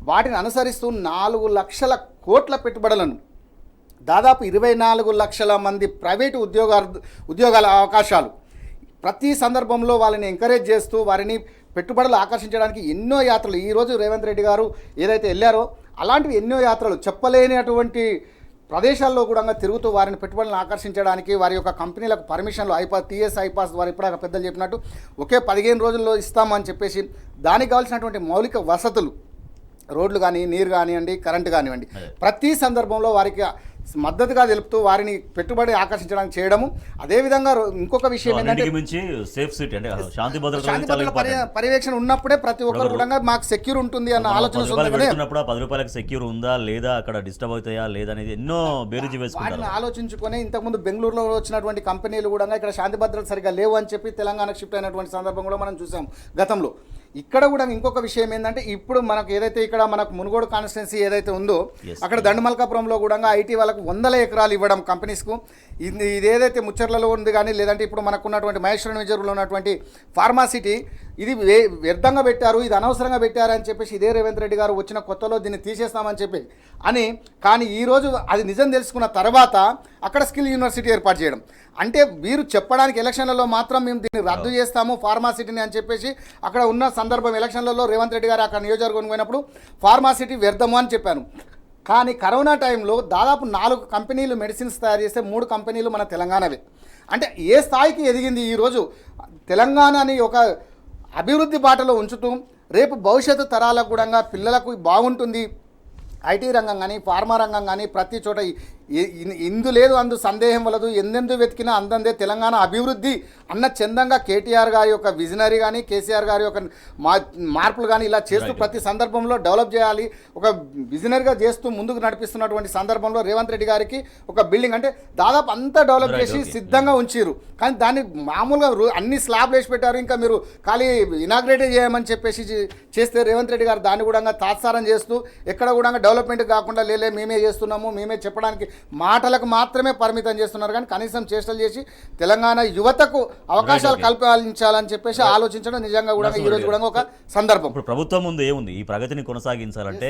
వాటిని అనుసరిస్తూ 4 లక్షల కోట్ల పెట్టుబడులను, దాదాపు 24 లక్షల మంది ప్రైవేటు ఉద్యోగాల అవకాశాలు ప్రతి సందర్భంలో వాళ్ళని ఎంకరేజ్ చేస్తూ వారిని పెట్టుబడులు ఆకర్షించడానికి ఎన్నో యాత్రలు ఈరోజు రేవంత్ రెడ్డి గారు ఏదైతే వెళ్ళారో అలాంటివి ఎన్నో యాత్రలు చెప్పలేనటువంటి ప్రదేశాల్లో కూడా తిరుగుతూ వారిని పెట్టుబడులను ఆకర్షించడానికి వారి యొక్క కంపెనీలకు పర్మిషన్లు టీఎస్ ఐపాస్ ద్వారా ఇప్పుడు పెద్దలు చెప్పినట్టు ఒకే 15 రోజుల్లో ఇస్తామని చెప్పేసి దానికి కావాల్సినటువంటి మౌలిక వసతులు, రోడ్లు కానీ, నీరు కానివ్వండి, కరెంటు కానివ్వండి, ప్రతి సందర్భంలో వారికి మద్దతుగా తెలుపుతూ వారిని పెట్టుబడి ఆకర్షించడానికి చేయడము. అదేవిధంగా ఇంకొక విషయం ఏంటంటే శాంతి భద్రతల పర్యవేక్షణ ఉన్నప్పుడే ప్రతి ఒక్కరు కూడా మాకు సెక్యూర్ ఉంటుంది అన్న ఆలోచన. 10 రూపాయలకు సెక్యూర్ ఉందా లేదా, అక్కడ డిస్టర్బ్ అవుతాయా లేదా అనేది ఎన్నో బేరీజు వేసుకుంటారు. ఆలోచించుకొని ఇంతకుముందు బెంగళూరులో వచ్చినటువంటి కంపెనీలు కూడా ఇక్కడ శాంతి భద్రత సరిగా లేవు అని చెప్పి తెలంగాణకు షిఫ్ట్ అయినటువంటి సందర్భం కూడా మనం చూసాం గతంలో. ఇక్కడ కూడా ఇంకొక విషయం ఏంటంటే ఇప్పుడు మనకు ఏదైతే ఇక్కడ మనకు మునుగోడు కాన్స్టిట్యున్సీ ఏదైతే ఉందో అక్కడ దండుమల్కాపురంలో కూడా ఐటీ వాళ్ళకు 100 ఎకరాలు ఇవ్వడం కంపెనీస్కు. ఇది ఏదైతే ముచ్చర్లలో ఉంది కానీ లేదంటే ఇప్పుడు మనకు ఉన్నటువంటి మహేశ్వరం నిజర్లో ఉన్నటువంటి ఫార్మాసిటీ ఇది వ్యర్థంగా పెట్టారు, ఇది అనవసరంగా పెట్టారు అని చెప్పేసి ఇదే రేవంత్ రెడ్డి గారు వచ్చిన కొత్తలో దీన్ని తీసేస్తామని చెప్పి కానీ ఈరోజు అది నిజం తెలుసుకున్న తర్వాత అక్కడ స్కిల్ యూనివర్సిటీ ఏర్పాటు చేయడం అంటే వీరు చెప్పడానికి ఎలక్షన్లలో మాత్రం మేము దీన్ని రద్దు చేస్తాము ఫార్మాసిటీని అని చెప్పేసి అక్కడ ఉన్న సందర్భం ఎలక్షన్లలో రేవంత్ రెడ్డి గారు అక్కడ నియోజకవర్గం పోయినప్పుడు ఫార్మాసిటీ వ్యర్థము అని చెప్పాను. కానీ కరోనా టైంలో దాదాపు 4 కంపెనీలు మెడిసిన్స్ తయారు చేస్తే 3 కంపెనీలు మన తెలంగాణవే. అంటే ఏ స్థాయికి ఎదిగింది ఈరోజు తెలంగాణని ఒక అభివృద్ధి బాటలో ఉంచుతూ రేపు భవిష్యత్తు తరాలకు కూడా పిల్లలకు బాగుంటుంది. ఐటీ రంగం కానీ, ఫార్మా రంగం కానీ ప్రతి చోట ఇందు లేదు అందు సందేహం వలదు, ఎందెందు వెతికినా అందందే తెలంగాణ అభివృద్ధి అన్న చందంగా కేటీఆర్ గారి యొక్క విజనరీ కానీ, కేసీఆర్ గారి యొక్క మార్పులు కానీ ఇలా చేస్తూ ప్రతి సందర్భంలో డెవలప్ చేయాలి, ఒక విజనరీగా చేస్తూ ముందుకు నడిపిస్తున్నటువంటి సందర్భంలో రేవంత్ రెడ్డి గారికి ఒక బిల్డింగ్ అంటే దాదాపు అంతా డెవలప్ చేసి సిద్ధంగా ఉంచారు. కానీ దాన్ని మామూలుగా అన్ని స్లాబ్లు వేసి పెట్టారు, ఇంకా మీరు ఖాళీ ఇనాగ్రేట్ చేయమని చెప్పేసి చేస్తే రేవంత్ రెడ్డి గారు దాన్ని కూడా తాత్సారం చేస్తూ ఎక్కడ కూడా డెవలప్మెంట్ కాకుండా మేమే చేస్తున్నాము, మేమే చెప్పడానికి మాటలకు మాత్రమే పరిమితం చేస్తున్నారు. కానీ కనీసం చేష్టలు చేసి తెలంగాణ యువతకు అవకాశాలు కల్పించాలని చెప్పేసి ఆలోచించడం నిజంగా కూడా ఈ రోజు కూడా ఒక సందర్భం. ఇప్పుడు ప్రభుత్వం ముందు ఏముంది, ఈ ప్రగతిని కొనసాగించాలంటే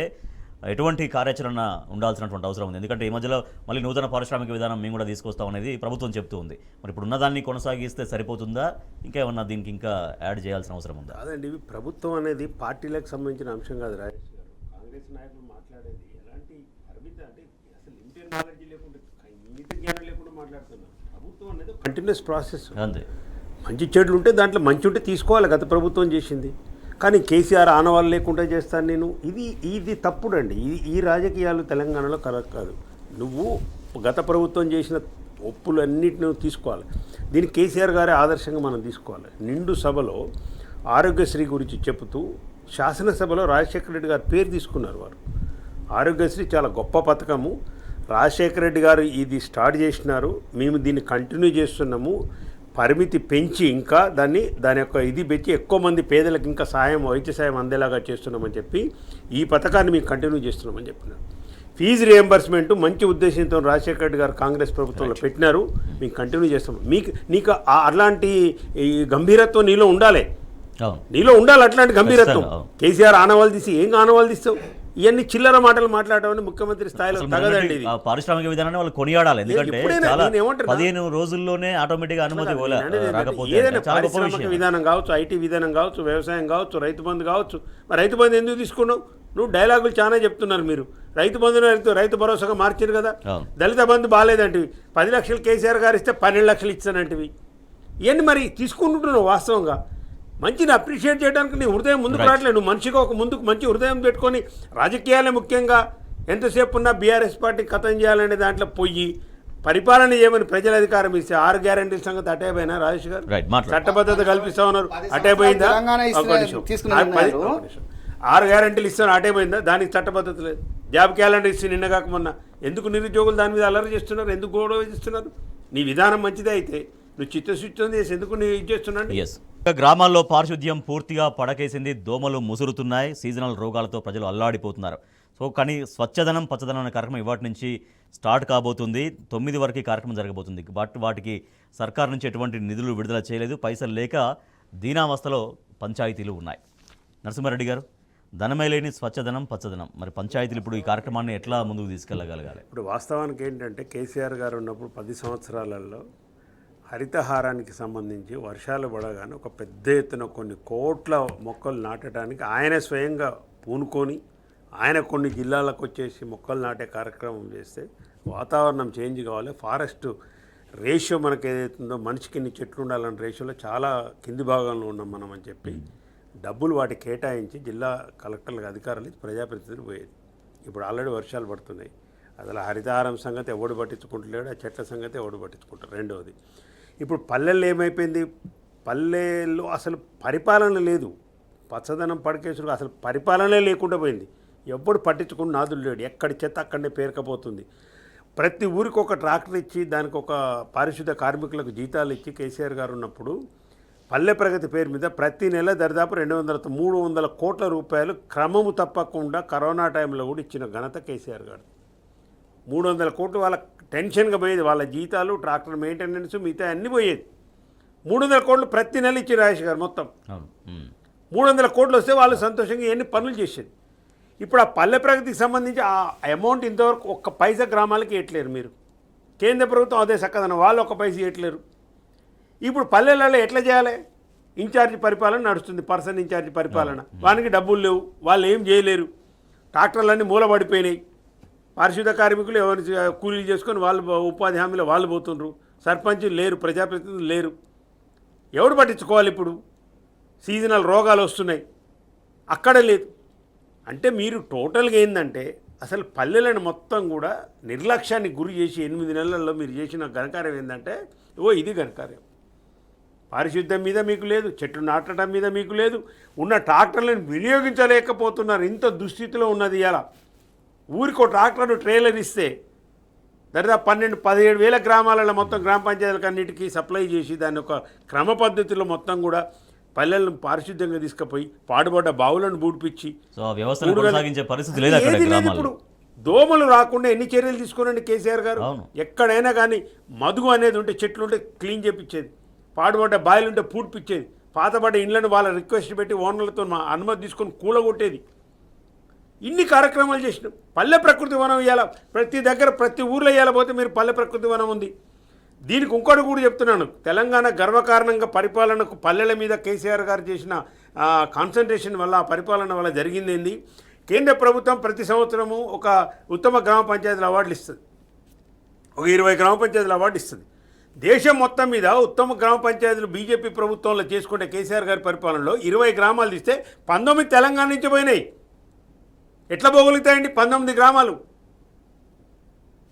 ఎటువంటి కార్యాచరణ ఉండాల్సినటువంటి అవసరం ఉంది? ఎందుకంటే ఈ మధ్యలో మళ్ళీ నూతన పారిశ్రామిక విధానం మేము కూడా తీసుకొస్తాం అనేది ప్రభుత్వం చెప్తూ ఉంది. మరి ఇప్పుడు ఉన్నదాన్ని కొనసాగిస్తే సరిపోతుందా, ఇంకా ఏమన్నా దీనికి ఇంకా యాడ్ చేయాల్సిన అవసరం ఉందా? కాదండి, ఇవి ప్రభుత్వం అనేది పార్టీలకు సంబంధించిన అంశం కాదు. రాజేష్ గారు, కాంగ్రెస్ నాయకులు మాట్లాడేది ఎలాంటి పరిమిత అంటే అసలు లిమిటెడ్ నాలెడ్జ్ లేకుండా, ఇంగిత జ్ఞానం లేకుండా మాట్లాడుతున్నారు. ప్రభుత్వం అనేది కంటిన్యూస్ ప్రాసెస్. అంతే, మంచి చెడులు ఉంటే దాంట్లో మంచి ఉంటే తీసుకోవాలి. గత ప్రభుత్వం చేసింది, కానీ కేసీఆర్ ఆనవాళ్ళు లేకుండా చేస్తాను నేను, ఇది తప్పుడండి. ఈ రాజకీయాలు తెలంగాణలో కరెక్ట్ కాదు. నువ్వు గత ప్రభుత్వం చేసిన ఒప్పులన్నిటిని తీసుకోవాలి. దీనికి కేసీఆర్ గారే ఆదర్శంగా మనం తీసుకోవాలి. నిండు సభలో ఆరోగ్యశ్రీ గురించి చెబుతూ శాసనసభలో రాజశేఖర రెడ్డి గారు పేరు తీసుకున్నారు. వారు ఆరోగ్యశ్రీ చాలా గొప్ప పథకము, రాజశేఖర రెడ్డి గారు ఇది స్టార్ట్ చేసినారు, మేము దీన్ని కంటిన్యూ చేస్తున్నాము, పరిమితి పెంచి ఇంకా దాని యొక్క ఇది పెంచి ఎక్కువ మంది పేదలకు ఇంకా సాయం, వైద్య సాయం అందేలాగా చేస్తున్నామని చెప్పి ఈ పథకాన్ని మేము కంటిన్యూ చేస్తున్నామని చెప్పినారు. ఫీజు రియంబర్స్మెంట్ మంచి ఉద్దేశంతో రాజశేఖర రెడ్డి గారు కాంగ్రెస్ ప్రభుత్వంలో పెట్టినారు, మేము కంటిన్యూ చేస్తాం. నీకు అలాంటి ఈ గంభీరత్వం నీలో ఉండాలి, అట్లాంటి గంభీరత్వం. కేసీఆర్ ఆనవాళ్ళు తీసి ఏం ఆనవాళ్ళు తీస్తావు? ఇవన్నీ చిల్లర మాటలు మాట్లాడమని ముఖ్యమంత్రి స్థాయిలో తగదండి. పారిశ్రామిక విధానాన్ని వాళ్ళు కొనియాడాలి, ఎందుకంటే 15 రోజుల్లోనే ఆటోమేటిక్గా అనుమతి పారిశ్రామిక విధానం కావచ్చు, ఐటీ విధానం కావచ్చు, వ్యవసాయం కావచ్చు, రైతు బంధు కావచ్చు. మరి రైతు బంధు ఎందుకు తీసుకున్నావు? నువ్వు డైలాగులు చాలా చెప్తున్నారు మీరు. రైతు బంధును రైతు భరోసాగా మార్చారు కదా. దళిత బంధు బాగాలేదంటివి, 10 లక్షలు కేసీఆర్ గారు ఇస్తే 12 లక్షలు ఇచ్చానంటివి. ఇవన్నీ మరి తీసుకుంటున్నావు. వాస్తవంగా మంచిని అప్రిషియేట్ చేయడానికి నీ హృదయం ముందుకు రావట్లేదు. నువ్వు మనిషిగా ఒక ముందుకు మంచి హృదయం పెట్టుకొని రాజకీయాలే ముఖ్యంగా ఎంతసేపు ఉన్నా బీఆర్ఎస్ పార్టీ ఖతం చేయాలనే దాంట్లో పోయి పరిపాలన చేయమని ప్రజల అధికారం ఇస్తే 6 గ్యారెంటీల సంగతి అటే పోయినా రాజేష్ గారు? చట్టబద్ధత కల్పిస్తా ఉన్నారు, అటే పోయిందా? 6 గ్యారెంటీలు ఇస్తాను, అటే పోయిందా? దానికి చట్టబద్ధత లేదు. జాబ్ క్యాలెండర్ ఇస్తే నిన్న కాక మొన్న ఎందుకు నిరుద్యోగులు దాని మీద అల్లరి చేస్తున్నారు? ఎందుకు గొడవ చేస్తున్నారు? నీ విధానం మంచిదే అయితే నువ్వు చిత్తశుద్ధి చేసి ఎందుకు నువ్వు ఇది చేస్తున్నాడు? గ్రామాల్లో పారిశుద్ధ్యం పూర్తిగా పడకేసింది, దోమలు ముసురుతున్నాయి, సీజనల్ రోగాలతో ప్రజలు అల్లాడిపోతున్నారు. సో కానీ స్వచ్ఛదనం పచ్చదనం అనే కార్యక్రమం ఇవాటి నుంచి స్టార్ట్ కాబోతుంది. 9 వరకు కార్యక్రమం జరగబోతుంది. బట్ వాటికి సర్కార్ నుంచి ఎటువంటి నిధులు విడుదల చేయలేదు, పైసలు లేక దీనావస్థలో పంచాయతీలు ఉన్నాయి. నరసింహారెడ్డి గారు, ధనమే లేని స్వచ్ఛదనం పచ్చదనం, మరి పంచాయతీలు ఇప్పుడు ఈ కార్యక్రమాన్ని ఎట్లా ముందుకు తీసుకెళ్ళగలగాలి? ఇప్పుడు వాస్తవానికి ఏంటంటే కేసీఆర్ గారు ఉన్నప్పుడు 10 సంవత్సరాలలో హరితహారానికి సంబంధించి వర్షాలు పడగానే ఒక పెద్ద ఎత్తున కొన్ని కోట్ల మొక్కలు నాటడానికి ఆయన స్వయంగా పూనుకొని ఆయన కొన్ని జిల్లాలకు వచ్చేసి మొక్కలు నాటే కార్యక్రమం చేస్తే వాతావరణం చేంజ్ కావాలి. ఫారెస్ట్ రేషియో మనకు ఏదైతుందో మనిషికి ఇన్ని చెట్లు ఉండాలన్న రేషియోలో చాలా కింది భాగంలో ఉన్నాం మనం అని చెప్పి డబ్బులు వాటి కేటాయించి జిల్లా కలెక్టర్లకు అధికారులు ఇచ్చి ప్రజాప్రతినిధులు పోయేది. ఇప్పుడు ఆల్రెడీ వర్షాలు పడుతున్నాయి. అసలు హరితహారం సంగతి ఎవడు పట్టించుకుంటలేడు, ఆ చెట్ల సంగతి ఎవడు పట్టించుకుంటారు. రెండవది, ఇప్పుడు పల్లెల్లో ఏమైపోయింది? పల్లెల్లో అసలు పరిపాలన లేదు. పచ్చదనం పడకేసుడు అసలు పరిపాలనే లేకుండా పోయింది. ఎప్పుడు పట్టించుకుని నాదులు లేడు. ఎక్కడి చెత్త అక్కడనే పేరుకపోతుంది. ప్రతి ఊరికి ఒక ట్రాక్టర్ ఇచ్చి దానికి ఒక పారిశుద్ధ కార్మికులకు జీతాలు ఇచ్చి కేసీఆర్ గారు ఉన్నప్పుడు పల్లె ప్రగతి పేరు మీద ప్రతి నెల దరిదాపు 200-300 కోట్ల రూపాయలు క్రమము తప్పకుండా కరోనా టైంలో కూడా ఇచ్చిన ఘనత కేసీఆర్ గారు. 300 కోట్లు వాళ్ళ టెన్షన్గా పోయేది. వాళ్ళ జీతాలు, ట్రాక్టర్ మెయింటెనెన్స్, మిగతా అన్నీ పోయేది. 300 కోట్లు ప్రతి నెల ఇచ్చి రాజేష్ గారు మొత్తం 300 కోట్లు వస్తే వాళ్ళు సంతోషంగా ఎన్ని పనులు చేసేది. ఇప్పుడు ఆ పల్లె ప్రగతికి సంబంధించి ఆ అమౌంట్ ఇంతవరకు ఒక్క పైసా గ్రామాలకి ఇవ్వట్లేరు. మీరు కేంద్ర ప్రభుత్వం అదే చక్కదనం, వాళ్ళు ఒక్క పైసా ఇవ్వట్లేరు. ఇప్పుడు పల్లెలలో ఎట్లా చేయాలి? ఇన్ఛార్జి పరిపాలన నడుస్తుంది, పర్సన్ ఇన్ఛార్జి పరిపాలన. వానికి డబ్బులు లేవు, వాళ్ళు ఏం చేయలేరు. ట్రాక్టర్లన్నీ మూలబడిపోయినాయి. పారిశుద్ధ కార్మికులు ఎవరిని కూలీలు చేసుకొని వాళ్ళు ఉపాధి హామీలో వాళ్ళు పోతుండ్రు. సర్పంచులు లేరు, ప్రజాప్రతినిధులు లేరు. ఎవడు పట్టించుకోవాలి? ఇప్పుడు సీజనల్ రోగాలు వస్తున్నాయి, అక్కడ లేదు. అంటే మీరు టోటల్గా ఏంటంటే అసలు పల్లెలను మొత్తం కూడా నిర్లక్ష్యానికి గురి చేసి 8 నెలల్లో మీరు చేసిన ఘనకార్యం ఏంటంటే ఇది ఘనకార్యం. పారిశుద్ధ్యం మీద మీకు లేదు, చెట్లు నాటడం మీద మీకు లేదు, ఉన్న ట్రాక్టర్లను వినియోగించలేకపోతున్నారు. ఇంత దుస్థితిలో ఉన్నది. ఇలా ఊరికో ట్రాక్టర్ను ట్రైలర్ ఇస్తే దాదాపు 12-17 వేల గ్రామాలలో మొత్తం గ్రామ పంచాయతీలకు అన్నిటికీ సప్లై చేసి దాన్ని ఒక క్రమ పద్ధతిలో మొత్తం కూడా పల్లెలను పారిశుద్ధ్యంగా తీసుకుపోయి పాడుబడ్డ బావులను బూడిపించి ఇప్పుడు దోమలు రాకుండా ఎన్ని చర్యలు తీసుకోనండి కేసీఆర్ గారు. ఎక్కడైనా కానీ మదుగు అనేది ఉంటే, చెట్లు ఉంటే క్లీన్ చేపించేది, పాడుబడ్డ బాయిలు ఉంటే పూడ్పించేది, పాతబడ్డ ఇండ్లను వాళ్ళ రిక్వెస్ట్ పెట్టి ఓనర్లతో మా అనుమతి తీసుకొని కూలగొట్టేది. ఇన్ని కార్యక్రమాలు చేసినాం. పల్లె ప్రకృతి వనం ఇవ్వాల, ప్రతి దగ్గర ప్రతి ఊర్లో ఇవ్వాల పోతే మీరు పల్లె ప్రకృతి వనం ఉంది. దీనికి ఇంకోటి కూడా చెప్తున్నాను, తెలంగాణ గర్వకారణంగా పరిపాలనకు పల్లెల మీద కేసీఆర్ గారు చేసిన కాన్సన్ట్రేషన్ వల్ల, ఆ పరిపాలన వల్ల జరిగింది ఏంది, కేంద్ర ప్రభుత్వం ప్రతి సంవత్సరము ఒక ఉత్తమ గ్రామ పంచాయతీల అవార్డులు ఇస్తుంది, ఒక 20 గ్రామ పంచాయతీల అవార్డు ఇస్తుంది. దేశం మొత్తం మీద ఉత్తమ గ్రామ పంచాయతీలు బీజేపీ ప్రభుత్వంలో చేసుకుంటే కేసీఆర్ గారి పరిపాలనలో 20 గ్రామాలు ఇస్తే 19 తెలంగాణ నుంచి పోయినాయి. ఎట్లా పోగలుగుతాయండి 19 గ్రామాలు?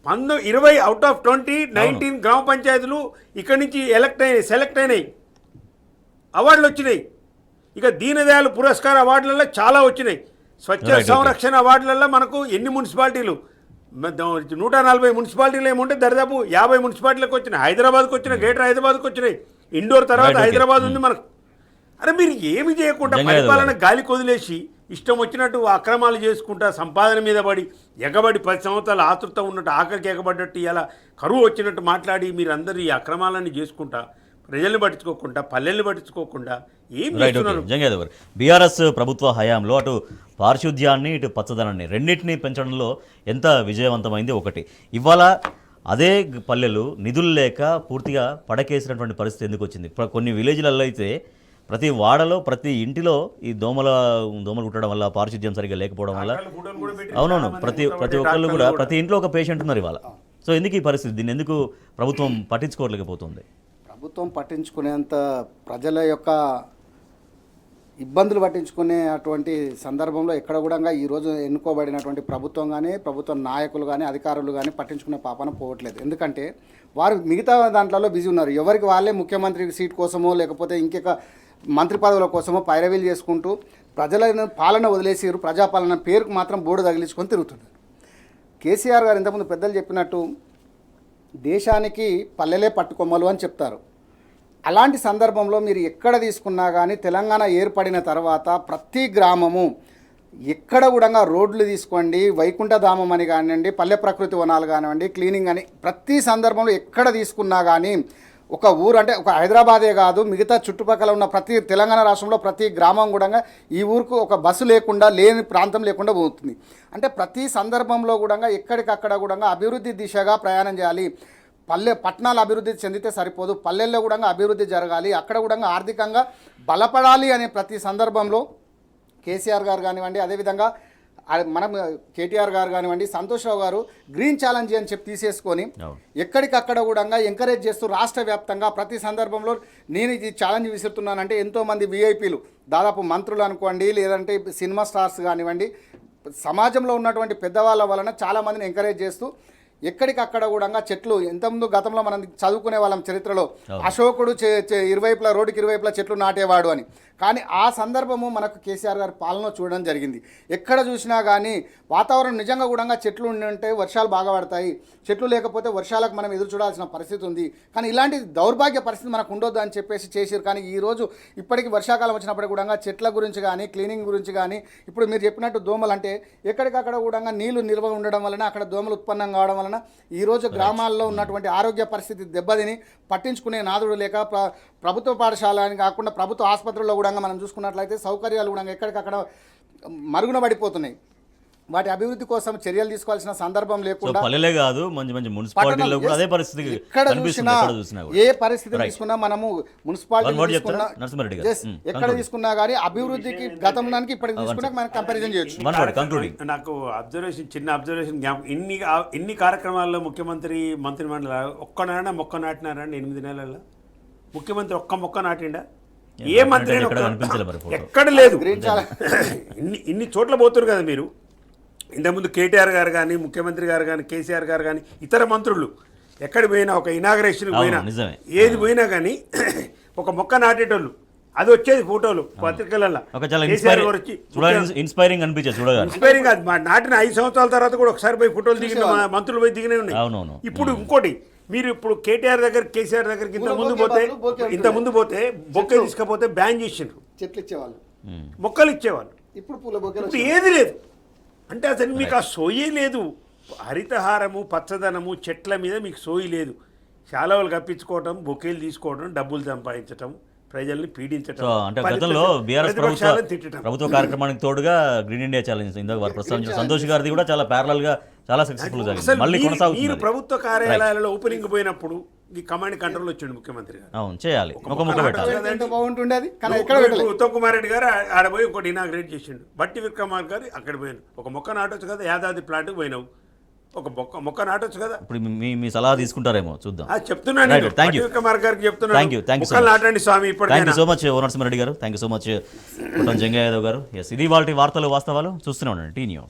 20 అవుట్ ఆఫ్ 20 19 గ్రామ పంచాయతీలు ఇక్కడి నుంచి సెలెక్ట్ అయినాయి, అవార్డులు వచ్చినాయి. ఇక దీనదయాళ్ పురస్కార అవార్డులలో చాలా వచ్చినాయి. స్వచ్ఛ సంరక్షణ అవార్డులలో మనకు ఎన్ని మున్సిపాలిటీలు, 140 మున్సిపాలిటీలు ఏముంటే దరిదాపు 50 మున్సిపాలిటీలకు వచ్చినాయి. హైదరాబాద్కి వచ్చినాయి, గ్రేటర్ హైదరాబాద్కి వచ్చినాయి. ఇండోర్ తర్వాత హైదరాబాద్ ఉంది మనకు. అరే మీరు ఏమి చేయకుండా పరిపాలన గాలి కొదిలేసి ఇష్టం వచ్చినట్టు అక్రమాలు చేసుకుంటా, సంపాదన మీద పడి ఎగబడి 10 సంవత్సరాలు ఆతృత ఉన్నట్టు ఆఖరికి ఎగబడ్డట్టు ఇలా కరువు వచ్చినట్టు మాట్లాడి మీరు అందరూ ఈ అక్రమాలన్నీ చేసుకుంటా, ప్రజల్ని పట్టించుకోకుండా, పల్లెల్ని పట్టించుకోకుండా ఏం చేస్తున్నారు? జంగయ్య గారు, బీఆర్ఎస్ ప్రభుత్వ హయాంలో అటు పారిశుద్ధ్యాన్ని ఇటు పచ్చదనాన్ని రెండింటినీ పెంచడంలో ఎంత విజయవంతమైంది ఒకటి. ఇవాళ అదే పల్లెలు నిధులు లేక పూర్తిగా పడకేసినటువంటి పరిస్థితి ఎందుకు వచ్చింది? కొన్ని విలేజ్లలో అయితే ప్రతి వాడలో ప్రతి ఇంటిలో ఈ దోమలు కుట్టడం వల్ల, పారిశుద్ధ్యం సరిగ్గా లేకపోవడం వల్ల, అవునవును, ప్రతి ఒక్కళ్ళు కూడా ప్రతి ఇంట్లో ఒక పేషెంట్ ఉన్నారు ఇవాళ. సో ఎందుకు ఈ పరిస్థితి? దీన్ని ఎందుకు ప్రభుత్వం పట్టించుకోలేకపోతుంది? ప్రభుత్వం పట్టించుకునేంత ప్రజల యొక్క ఇబ్బందులు పట్టించుకునే అటువంటి సందర్భంలో ఎక్కడ కూడా ఈరోజు ఎన్నుకోబడినటువంటి ప్రభుత్వం కానీ, ప్రభుత్వ నాయకులు కానీ, అధికారులు కానీ పట్టించుకునే పాపన పోవట్లేదు. ఎందుకంటే వారు మిగతా దాంట్లో బిజీ ఉన్నారు. ఎవరికి వాళ్ళే ముఖ్యమంత్రి సీట్ కోసమో లేకపోతే ఇంకొక మంత్రి పదవుల కోసమో పైరవీలు చేసుకుంటూ ప్రజల పాలన వదిలేసారు. ప్రజాపాలన పేరుకు మాత్రం బోర్డు తగిలించుకొని తిరుగుతున్నారు. కేసీఆర్ గారు ఇంతకుముందు పెద్దలు చెప్పినట్టు దేశానికి పల్లెలే పట్టుకొమ్మలు అని చెప్తారు. అలాంటి సందర్భంలో మీరు ఎక్కడ తీసుకున్నా కానీ తెలంగాణ ఏర్పడిన తర్వాత ప్రతి గ్రామము ఎక్కడ కూడా రోడ్లు తీసుకోండి, వైకుంఠధామం అని కానివ్వండి, పల్లె ప్రకృతి వనాలు కానివ్వండి, క్లీనింగ్ అని ప్రతి సందర్భంలో ఎక్కడ తీసుకున్నా కానీ ఒక ఊరు అంటే ఒక హైదరాబాదే కాదు, మిగతా చుట్టుపక్కల ఉన్న ప్రతి తెలంగాణ రాష్ట్రంలో ప్రతి గ్రామం కూడా ఈ ఊరుకు ఒక బస్సు లేకుండా, లేని ప్రాంతం లేకుండా పోతుంది. అంటే ప్రతి సందర్భంలో కూడా ఎక్కడికక్కడ కూడా అభివృద్ధి దిశగా ప్రయాణం చేయాలి. పట్టణాలు అభివృద్ధి చెందితే సరిపోదు, పల్లెల్లో కూడా అభివృద్ధి జరగాలి, అక్కడ కూడా ఆర్థికంగా బలపడాలి అనే ప్రతి సందర్భంలో కేసీఆర్ గారు కానివ్వండి, అదేవిధంగా మనం కేటీఆర్ గారు కానివ్వండి, సంతోష్ రావు గారు గ్రీన్ ఛాలెంజ్ అని చెప్పి తీసేసుకొని ఎక్కడికక్కడ కూడా ఎంకరేజ్ చేస్తూ రాష్ట్ర వ్యాప్తంగా ప్రతి సందర్భంలో నేను ఇది ఛాలెంజ్ విసురుతున్నానంటే ఎంతోమంది విఐపీలు, దాదాపు మంత్రులు అనుకోండి, లేదంటే సినిమా స్టార్స్ కానివ్వండి, సమాజంలో ఉన్నటువంటి పెద్దవాళ్ళ వలన చాలామందిని ఎంకరేజ్ చేస్తూ ఎక్కడికక్కడ కూడా చెట్లు, ఎంతమంది గతంలో మనం చదువుకునే వాళ్ళం చరిత్రలో అశోకుడు ఇరువైపులా రోడ్డుకి ఇరువైపులా చెట్లు నాటేవాడు అని. కానీ ఆ సందర్భము మనకు కేసీఆర్ గారి పాలన చూడడం జరిగింది. ఎక్కడ చూసినా కానీ వాతావరణం నిజంగా కూడా చెట్లు ఉంటే వర్షాలు బాగా పడతాయి, చెట్లు లేకపోతే వర్షాలకు మనం ఎదురు చూడాల్సిన పరిస్థితి ఉంది. కానీ ఇలాంటి దౌర్భాగ్య పరిస్థితి మనకు ఉండొద్దు అని చెప్పేసి చేశారు. కానీ ఈరోజు ఇప్పటికి వర్షాకాలం వచ్చినప్పుడు కూడా చెట్ల గురించి కానీ, క్లీనింగ్ గురించి కానీ, ఇప్పుడు మీరు చెప్పినట్టు దోమలు అంటే ఎక్కడికక్కడ కూడా నీళ్లు నిల్వ ఉండడం వలన అక్కడ దోమలు ఉత్పన్నం కావడం వలన ఈరోజు గ్రామాల్లో ఉన్నటువంటి ఆరోగ్య పరిస్థితి దెబ్బతిని పట్టించుకునే నాదుడు లేక ప్రభుత్వ పాఠశాల అని కాకుండా ప్రభుత్వ ఆసుపత్రుల్లో కూడా మనం చూసుకున్నట్లయితే సౌకర్యాలు కూడా ఎక్కడికక్కడ మరుగున పడిపోతున్నాయి. వాటి అభివృద్ధి కోసం చర్యలు తీసుకోవాల్సిన సందర్భం లేకుండా పల్లెలే కాదు మంచి మంచి మున్సిపాలిటీలో కూడా అదే పరిస్థితి ఎక్కడ చూసినా ఏ పరిస్థితి తీసుకున్నా మనము మున్సిపాలిటీ ఎక్కడ తీసుకున్నా కానీ అభివృద్ధికి గతంలోనికి ఇప్పటికి తీసుకున్నా మనం కంపారిజన్ చేయొచ్చు. నాకు చిన్న అబ్జర్వేషన్, ఇన్ని కార్యక్రమాల్లో ముఖ్యమంత్రి మంత్రిమండలి ఒక్కనాడా మొక్క నాటినారండి 8 నెలల్లో? ముఖ్యమంత్రి ఒక్క మొక్క నాటిండా? ఏ మంత్రి ఎక్కడ లేదు. ఇన్ని చోట్ల పోతున్నారు కదా మీరు. ఇంతకుముందు కేటీఆర్ గారు కానీ, ముఖ్యమంత్రి గారు కానీ, కేసీఆర్ గారు కానీ, ఇతర మంత్రులు ఎక్కడికి పోయినా, ఒక ఇనాగరేషన్కి పోయినా, ఏది పోయినా కానీ ఒక మొక్క నాటేటోళ్ళు, అది వచ్చేది ఫోటోలు పత్రికలలో. ఇన్స్పైరింగ్ అనిపించేది, ఇన్స్పైరింగ్ కాదు, మా నాటిన 5 సంవత్సరాల తర్వాత కూడా ఒకసారి పోయి ఫోటోలు దిగిన మంత్రులు పోయి దిగినే ఉన్నాయి. ఇప్పుడు ఇంకోటి, మీరు ఇప్పుడు కేటీఆర్ దగ్గర, కేసీఆర్ దగ్గరికి ఇంత ముందు పోతే బొక్కే తీసుకపోతే బ్యాన్ చేసిండ్రు, చెట్లు ఇచ్చేవాళ్ళు, మొక్కలు ఇచ్చేవాళ్ళు. ఇప్పుడు ఏది లేదు. అంటే అసలు మీకు ఆ సోయి లేదు. హరితహారము, పచ్చదనము, చెట్ల మీద మీకు సోయి లేదు. శాలవలు కప్పించుకోవటం, బొకేలు తీసుకోవడం, డబ్బులు సంపాదించటం, ప్రజల్ని పీడించటం, సో అంటే గతంలో బీఆర్ఎస్ ప్రతిపక్షాలను తిట్టడం. ప్రభుత్వ కార్యక్రమానికి తోడుగా గ్రీన్ ఇండియా ఛాలెంజ్ ఇందాక వారు ప్రస్తావించిన సంతోష్ గారిది కూడా చాలా ప్యారలల్ గా చాలా సక్సెస్ఫుల్ జరిగింది, అసలు మళ్ళీ మీరు కొనసాగుతుంది. ప్రభుత్వ కార్యాలయాలలో ఓపెనింగ్ పోయినప్పుడు ఈ కమాండ్ కంట్రోల్ వచ్చిండు ముఖ్యమంత్రి గారు. అవును, చేయాలి, ఒక ముక్క పెట్టాలి. ఎంత బాగుంటుండేది కానీ ఎక్కడ పెట్టలేదు. ఉత్తమ్ కుమార్ రెడ్డి గారు ఆడ పోయి ఒకటి ఇనాగ్రేట్ చేసిండు. బట్టి విక్రమార్ గారు అక్కడ పోయాను. ఒక మొక్క నాటొచ్చు కదా, యాదాద్రి ప్లాట్కి పోయినావు, ఒక మొక్క నాటొచ్చు కదా. ఇప్పుడు మీ సలహా తీసుకుంటారేమో చూద్దాం. చెప్తున్నాను Right, thank you. బట్టి విక్రమార్ గారికి Thank you, thank you so చెప్తున్నాను, much. నాటండి స్వామి. థ్యాంక్ ఇప్పటికైనా యూ సో మచ్ ఓ నరసింహారెడ్డి గారు, థ్యాంక్ యూ సో మచ్ కొట్టం జంగయ్య యాదవ్ గారు. ఎస్, ఇది వాళ్ళ వార్తలు వాస్తవాలు చూస్తూనే ఉండండి టీ న్యూస్.